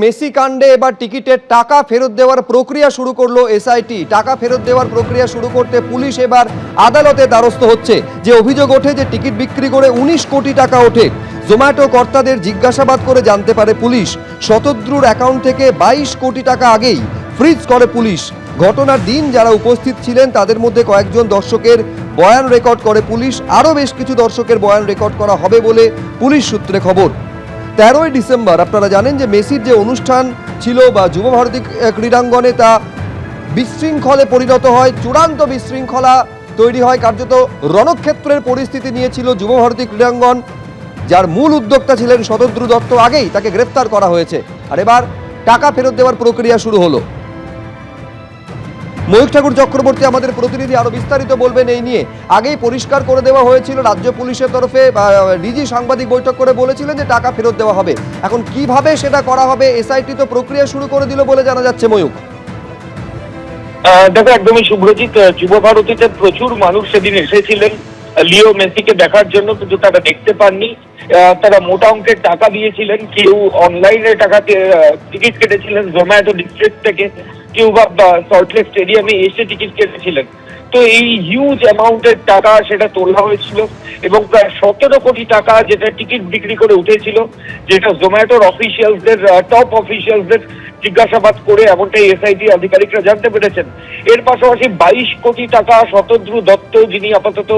Messi কাণ্ডে এবার টিকিটের টাকা ফেরত দেওয়ার প্রক্রিয়া শুরু করলো এসআইটি। টাকা ফেরত দেওয়ার প্রক্রিয়া শুরু করতে পুলিশ এবার আদালতে দ্বারস্থ হচ্ছে। যে অভিযোগ ওঠে যে টিকিট বিক্রি করে 19 কোটি টাকা ওঠে। জোম্যাটো কর্তাদের জিজ্ঞাসাবাদ করে জানতে পারে পুলিশ শতদ্রুর অ্যাকাউন্ট থেকে 22 কোটি টাকা আগেই ফ্রিজ করে পুলিশ। ঘটনার দিন যারা উপস্থিত ছিলেন তাদের মধ্যে কয়েকজন দর্শকের বয়ান রেকর্ড করে পুলিশ। আরও বেশ কিছু দর্শকের বয়ান রেকর্ড করা হবে বলে পুলিশ সূত্রে খবর। 13ই ডিসেম্বর আপনারা জানেন যে মেসির যে অনুষ্ঠান ছিল বা যুবভারতী ক্রীড়াঙ্গনে তা বিশৃঙ্খলে পরিণত হয়, চূড়ান্ত বিশৃঙ্খলা তৈরি হয়। কার্যত রণক্ষেত্রের পরিস্থিতি নিয়েছিল যুবভারতী ক্রীড়াঙ্গন, যার মূল উদ্যোক্তা ছিলেন শতদ্রু দত্ত। আগেই তাকে গ্রেফতার করা হয়েছে, আর এবার টাকা ফেরত দেওয়ার প্রক্রিয়া শুরু হলো। ময়ূখ ঠাকুর চক্রবর্তী আমাদের প্রতিনিধি আরো বিস্তারিত বলবেন এই নিয়ে। আগেই পরিষ্কার করে দেওয়া হয়েছিল রাজ্য পুলিশের তরফে, ডিজি সাংবাদিক বৈঠক করে বলেছিলেন যে টাকা ফেরত দেওয়া হবে। এখন কিভাবে সেটা করা হবে, এসআইটি তো প্রক্রিয়া শুরু করে দিল বলে জানা যাচ্ছে। ময়ূখ, দেখো একদমই শুভ্রজিৎ, যুবভারতীতে প্রচুর মানুষ সেদিন এসেছিলেন লিও মেসিকে দেখার জন্য, কিন্তু তারা দেখতে পাননি। তারা মোটা অঙ্কের টাকা দিয়েছিলেন, কেউ অনলাইনে টাকা টিকিট কেটেছিলেন জোম্যাটো ডিস্ট্রিক্ট থেকে, কেউ বা সল্টলেক স্টেডিয়ামে এসে টিকিট কেটেছিলেন। তো এই হিউজ অ্যামাউন্টের টাকা সেটা তোলা হয়েছিল এবং প্রায় 17 কোটি টাকা যেটা টিকিট বিক্রি করে উঠেছিল, যেটা জোম্যাটোর অফিসিয়ালসদের টপ অফিসিয়ালসদের জিজ্ঞাসাবাদ করে এমনটাই এসআইটি আধিকারিকরা জানতে পেরেছেন। এর পাশাপাশি 22 কোটি টাকা শতদ্রু দত্ত, যিনি আপাতত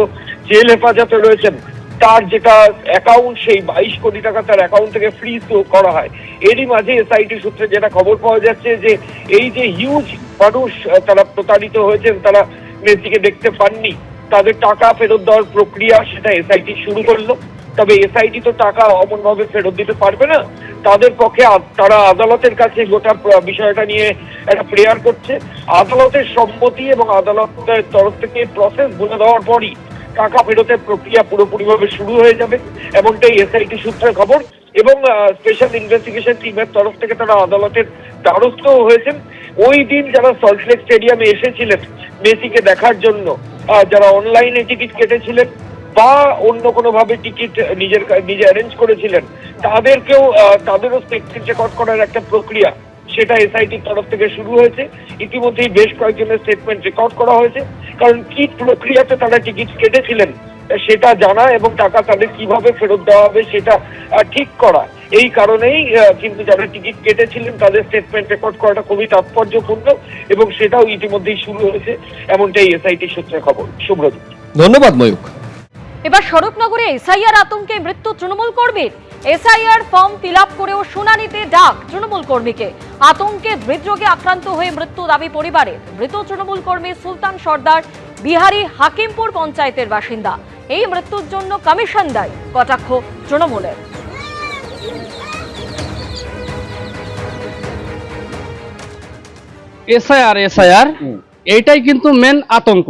জেল হেফাজতে রয়েছেন, তার যেটা অ্যাকাউন্ট, সেই 22 কোটি টাকা তার অ্যাকাউন্ট থেকে ফ্রিজ করা হয়। এরই মাঝে এসআইটি সূত্রে যেটা খবর পাওয়া যাচ্ছে যে এই যে হিউজ মানুষ তারা প্রতারিত হয়েছেন, তারা মেসিকে দেখতে পাননি, তাদের টাকা ফেরত দেওয়ার প্রক্রিয়া সেটা এসআইটি শুরু করলো। তবে এসআইটি তো টাকা অমনভাবে ফেরত দিতে পারবে না, তাদের পক্ষে তারা আদালতের কাছে গোটা বিষয়টা নিয়ে একটা প্রেয়ার করছে। আদালতের সম্মতি এবং আদালতের তরফ থেকে প্রসেস বলে দেওয়ার পরই টাকা ফেরতের প্রক্রিয়া পুরোপুরিভাবে শুরু হয়ে যাবে, এমনটাই এসআইটি সূত্রের খবর। এবং স্পেশাল ইনভেস্টিগেশন টিমের তরফ থেকে তারা আদালতের দ্বারস্থ হয়েছেন। ওই দিন যারা সল্টলেক স্টেডিয়ামে এসেছিলেন মেসিকে দেখার জন্য, যারা অনলাইনে টিকিট কেটেছিলেন বা অন্য কোনো ভাবে টিকিট নিজে অ্যারেঞ্জ করেছিলেন, তাদেরও স্টেটমেন্ট রেকর্ড করার একটা প্রক্রিয়া সেটা এসআইটির তরফ থেকে শুরু হয়েছে। ইতিমধ্যেই বেশ কয়েকজনের স্টেটমেন্ট রেকর্ড করা হয়েছে, কারণ কি প্রক্রিয়াতে তারা টিকিট কেটেছিলেন সেটা জানা এবং টাকা তাদের কিভাবে ফেরত দেওয়া হবে সেটা ঠিক করা। এই কারণেই কিন্তু যারা টিকিট কেটেছিলেন তাদের স্টেটমেন্ট রেকর্ড করাটা খুবই তাৎপর্যপূর্ণ এবং সেটাও ইতিমধ্যেই শুরু হয়েছে, এমনটাই এসআইটি সূত্রে খবর। শুভ্রজিৎ, ধন্যবাদ ময়ূখ। এবার স্বরূপনগরে এসআইআর আতঙ্কে মৃত্যু তৃণমূল কর্মীর। এসআইআর ফর্ম ফিল আপ করেও শুনানিতে ডাক তৃণমূল কর্মীকে। আতঙ্কে হৃদরোগে আক্রান্ত হয়ে মৃত্যু দাবি পরিবারের। মৃত তৃণমূল কর্মী সুলতান সর্দার বিহারি হাকিমপুর পঞ্চায়েতের বাসিন্দা। এই মৃত্যুর জন্য কমিশন দায়ী, কটাক্ষ তৃণমূলের। এসআইআর এইটাই কিন্তু মেন আতঙ্ক।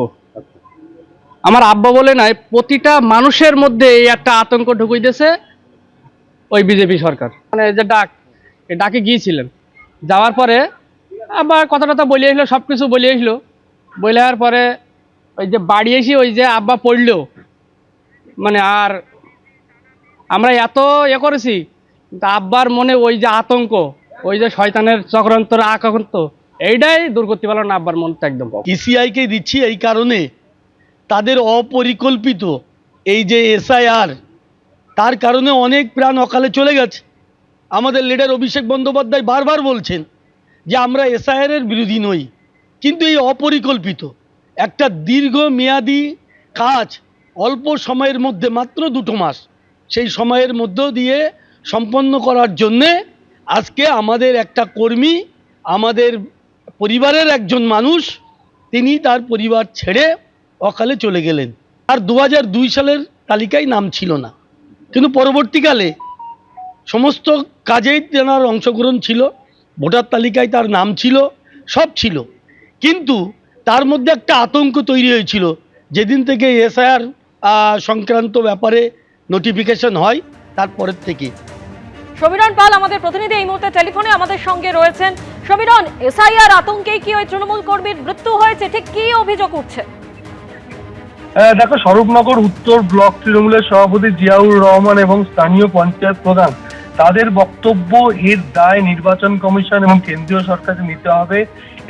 আমার আব্বা বলে নাই, প্রতিটা মানুষের মধ্যে এই একটা আতঙ্ক ঢুকিয়ে দিয়েছে ওই বিজেপি সরকার। মানে যে ডাকে গিয়েছিলেন, যাওয়ার পরে আবার কথা বলে আসলো, সব কিছু বলে আসলো। বলে যাওয়ার পরে ওই যে বাড়ি এসে ওই যে আব্বা পড়লো, মানে আর আমরা এত করেছি, কিন্তু আব্বার মনে ওই যে আতঙ্ক, ওই যে শয়তানের চক্রান্তর আকান্ত, এইটাই দূর করতে পারলো না আব্বার মনটা একদম। ইসিআইকে দিচ্ছি এই কারণে, তাদের অপরিকল্পিত এই যে এসআইআর, তার কারণে অনেক প্রাণ অকালে চলে গেছে। আমাদের লিডার অভিষেক বন্দ্যোপাধ্যায় বারবার বলছেন যে আমরা এসআইআরের বিরোধী নই, কিন্তু এই অপরিকল্পিত একটা দীর্ঘমেয়াদী কাজ অল্প সময়ের মধ্যে, মাত্র 2 মাস, সেই সময়ের মধ্য দিয়ে সম্পন্ন করার জন্যে আজকে আমাদের একটা কর্মী, আমাদের পরিবারের একজন মানুষ, তিনি তার পরিবার ছেড়ে অকালে চলে গেলেন। আর 2002 সালের তালিকায় নাম ছিল না, কিন্তু পরবর্তীকালে সমস্ত কাজেই তেনার অংশগ্রহণ ছিল, ভোটার তালিকায় তার নাম ছিল, সব ছিল। কিন্তু তার মধ্যে একটা আতঙ্ক তৈরি হয়েছিল যেদিন থেকে এসআইআর সংক্রান্ত ব্যাপারে নোটিফিকেশন হয়, তারপরের থেকে। সমীরণ পাল আমাদের প্রতিনিধি এই মুহূর্তে টেলিফোনে আমাদের সঙ্গে রয়েছেন। সমীরণ, এসআইআর আতঙ্কেই কি ওই তৃণমূল কর্মীর মৃত্যু হয়েছে, ঠিক কি অভিযোগ উঠছে? দেখো, স্বরূপনগর উত্তর ব্লক তৃণমূলের সভাপতি জিয়াউর রহমান এবং স্থানীয় পঞ্চায়েত প্রধান তাদের বক্তব্য এর দায় নির্বাচন কমিশন এবং কেন্দ্রীয় সরকারকে নিতে হবে।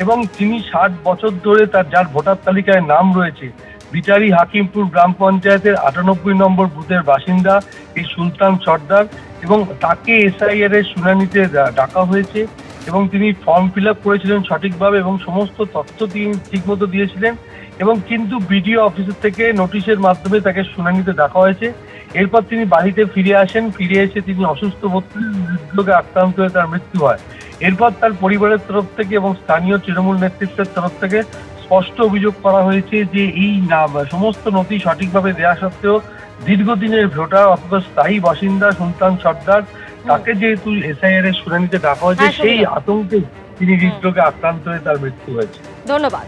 এবং তিনি 60 বছর ধরে যার ভোটার তালিকায় নাম রয়েছে, বিচারি হাকিমপুর গ্রাম পঞ্চায়েতের 98 নম্বর বুথের বাসিন্দা এই সুলতান সর্দার, এবং তাকে এসআইআর এর শুনানিতে ডাকা হয়েছে এবং তিনি ফর্ম ফিল আপ করেছিলেন সঠিকভাবে এবং সমস্ত তথ্য তিনি ঠিকমতো দিয়েছিলেন। এবং কিন্তু বিডিও অফিসের থেকে নোটিশের মাধ্যমে তাকে শুনানিতে ডাকা হয়েছে। এরপর তিনি বাড়িতে ফিরে আসেন, ফিরে এসে তিনি অসুস্থ বোধ করে হৃদরোগে আক্রান্ত হয়ে তার মৃত্যু হয়। এরপর তার পরিবারের তরফ থেকে এবং স্থানীয় তৃণমূল নেতৃত্বের তরফ থেকে স্পষ্ট অভিযোগ করা হয়েছে যে এই সমস্ত নথি সঠিকভাবে দেওয়া সত্ত্বেও দীর্ঘদিনের ভোটার অথবা স্থায়ী বাসিন্দা সুলতান সর্দার, তাকে যেহেতু এসআইআর এর শুনানিতে ডাকা হয়েছে, সেই আতঙ্কে তিনি হৃদরোগে আক্রান্ত হয়ে তার মৃত্যু হয়েছে। ধন্যবাদ।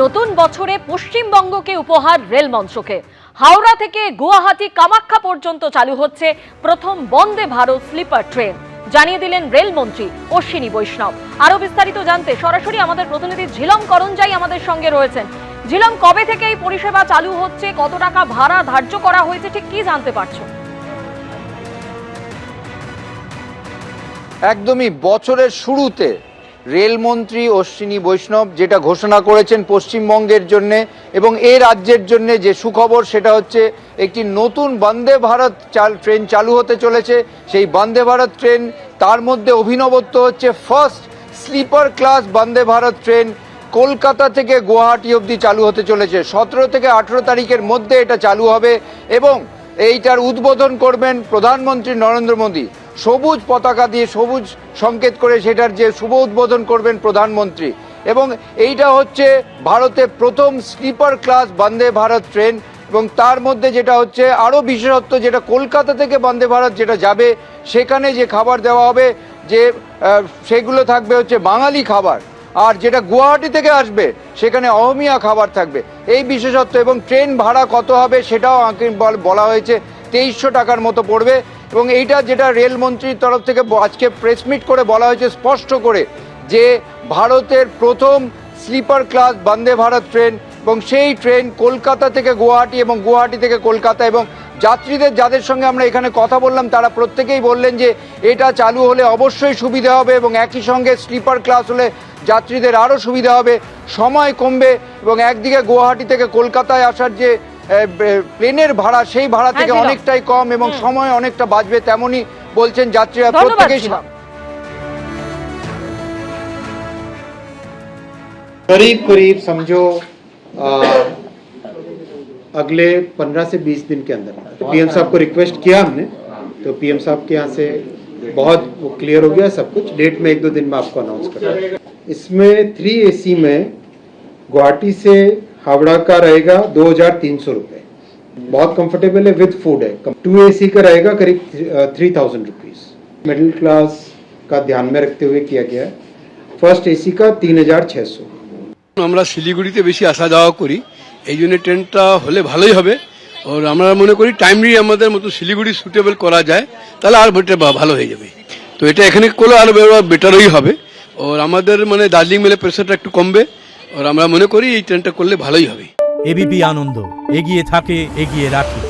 নতুন বছরে পশ্চিমবঙ্গকে উপহার রেল মঞ্চকে। হাওড়া থেকে গুয়াহাটি কামাখ্যা পর্যন্ত চালু হচ্ছে প্রথম বন্দে ভারত স্লিপার ট্রেন, জানিয়ে দিলেন রেলমন্ত্রী অশ্বিনী বৈষ্ণব। আরো বিস্তারিত জানতে সরাসরি আমাদের প্রতিনিধি ঝিলম করঞ্জাই আমাদের সঙ্গে রয়েছেন। ঝিলম, কবে থেকে এই পরিষেবা চালু হচ্ছে, কত টাকা ভাড়া ধার্য করা হয়েছে, ঠিক কি জানতে পারছো? একদমই বছরের শুরুতে রেলমন্ত্রী অশ্বিনী বৈষ্ণব যেটা ঘোষণা করেছেন পশ্চিমবঙ্গের জন্য এবং এই রাজ্যের জন্য যে সুখবর, সেটা হচ্ছে একটি নতুন বন্দে ভারত ট্রেন চালু হতে চলেছে। সেই বন্দে ভারত ট্রেন, তার মধ্যে অভিনবত্ব হচ্ছে first sleeper class Vande Bharat train Kolkata থেকে গুয়াহাটি অবধি চালু হতে চলেছে। 17 থেকে 18 তারিখের মধ্যে এটা চালু হবে এবং এইটার উদ্বোধন করবেন প্রধানমন্ত্রী নরেন্দ্র মোদী। সবুজ পতাকা দিয়ে, সবুজ সংকেত করে সেটার যে শুভ উদ্বোধন করবেন প্রধানমন্ত্রী। এবং এইটা হচ্ছে ভারতের প্রথম sleeper class Vande Bharat train. এবং তার মধ্যে যেটা হচ্ছে আরও বিশেষত্ব, যেটা কলকাতা থেকে বন্দে ভারত যেটা যাবে, সেখানে যে খাবার দেওয়া হবে, যে সেগুলো থাকবে হচ্ছে বাঙালি খাবার, আর যেটা গুয়াহাটি থেকে আসবে সেখানে অহমিয়া খাবার থাকবে, এই বিশেষত্ব। এবং ট্রেন ভাড়া কত হবে সেটাও বলা হয়েছে, 2300 টাকার মতো পড়বে। এবং এইটা যেটা রেলমন্ত্রীর তরফ থেকে আজকে প্রেস মিট করে বলা হয়েছে স্পষ্ট করে, যে ভারতের প্রথম sleeper class Vande Bharat train, এবং সেই ট্রেন কলকাতা থেকে গুয়াহাটি এবং গুয়াহাটি থেকে কলকাতা। এবং যাত্রীদের যাদের সঙ্গে আমরা এখানে কথা বললাম, তারা প্রত্যেকেই বললেন যে এটা চালু হলে অবশ্যই সুবিধা হবে এবং একই সঙ্গে স্লিপার ক্লাস হলে যাত্রীদের আরও সুবিধা হবে, সময় কমবে এবং একদিকে গুয়াহাটি থেকে কলকাতায় আসার যে প্লেনের ভাড়া, সেই ভাড়া থেকে অনেকটাই কম এবং সময় অনেকটা বাঁচবে, তেমনই বলছেন যাত্রীরা প্রত্যেকেই। करीब करीब समझो अगले 15 से 20 दिन के अंदर पीएम साहब को रिक्वेस्ट किया हमने, तो पीएम साहब के यहाँ से बहुत वो क्लियर हो गया सब कुछ। डेट में 1-2 दिन में आपको अनाउंस कर रहा हूँ। इसमें 3 AC में गुवाहाटी से हावड़ा का रहेगा 2300 रुपये, बहुत कंफर्टेबल है, विद फूड है। 2 AC का रहेगा करीब 3000 रुपीज़। मिडिल क्लास का ध्यान में रखते हुए किया गया है। फर्स्ट AC का 3600। আমরা শিলিগুড়িতে বেশি আসা যাওয়া করি, এই জন্য ট্রেনটা হলে ভালোই হবে। আর আমরা মনে করি টাইমলি আমাদের মতো শিলিগুড়ি সুটেবল করা যায়, তাহলে আর ভালো হয়ে যাবে। তো এটা এখানে করলে আরো বেটারই হবে। আর আমাদের মানে দার্জিলিং মেলে প্রেসারটা একটু কমবে। আর আমরা মনে করি এই ট্রেনটা করলে ভালোই হবে। এবিপি আনন্দ, এগিয়ে থাকে, এগিয়ে রাখে।